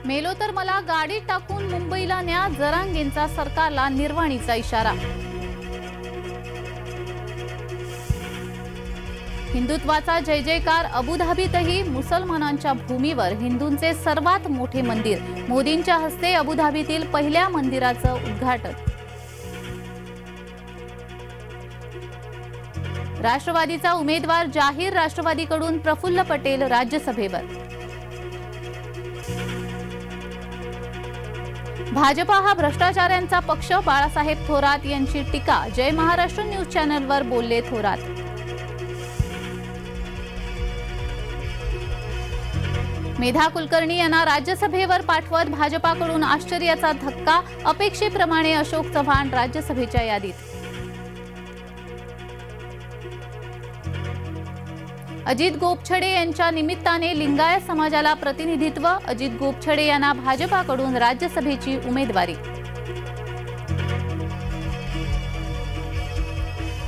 मेलो तर मला गाडीत टाकून मुंबईला न्या, जरांगेंचा सरकारला निर्वाणीचा इशारा। हिंदुत्वाचा जय जयकार अबुधाबीतही, मुसलमानांच्या भूमीवर हिंदूंचे सर्वात मोठे मंदिर, मोदींच्या हस्ते अबुधाबीतील पहिल्या मंदिराचं उद्घाटन। राष्ट्रवादीचा उमेदवार जाहीर, राष्ट्रवादीकडून प्रफुल्ल पटेल राज्यसभेवर। भाजपा हा भ्रष्टाचाऱ्यांचा पक्ष, बाळासाहेब थोरात यांची टीका, जय महाराष्ट्र न्यूज चॅनलवर बोलले थोरात। मेधा कुलकर्णी यांना राज्यसभेवर पाठवत भाजपाकडून आश्चर्याचा धक्का, अपेक्षेप्रमाणे अशोक चव्हाण राज्यसभेच्या यादीत। अजित गोपछडे यांच्या निमित्ताने लिंगायत समाजाला प्रतिनिधित्व, अजित गोपछडे यांना भाजपाकडून राज्यसभेची उमेदवारी।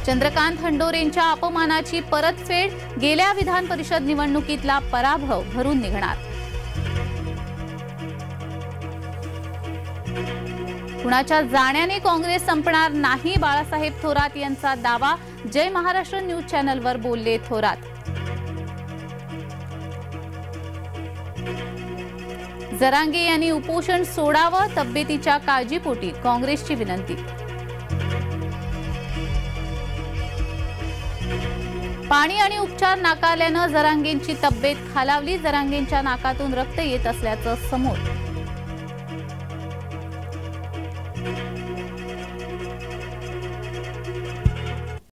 चंद्रकांत हंडोरेंच्या अपमानाची परतफेड, गेल्या विधान परिषद निवडणुकीतला पराभव भरून निघणार। कुणाच्या जाण्याने काँग्रेस संपणार नाही, बाळासाहेब थोरात यांचा दावा, जय महाराष्ट्र न्यूज चॅनलवर बोलले थोरात। जरांगे यांनी उपोषण सोडावं, तब्येतीच्या काळजीपोटी काँग्रेसची विनंती। पाणी आणि उपचार नाकारल्यानं जरांगेंची तब्येत खालावली, जरांगेंच्या नाकातून रक्त येत असल्याचं समोर।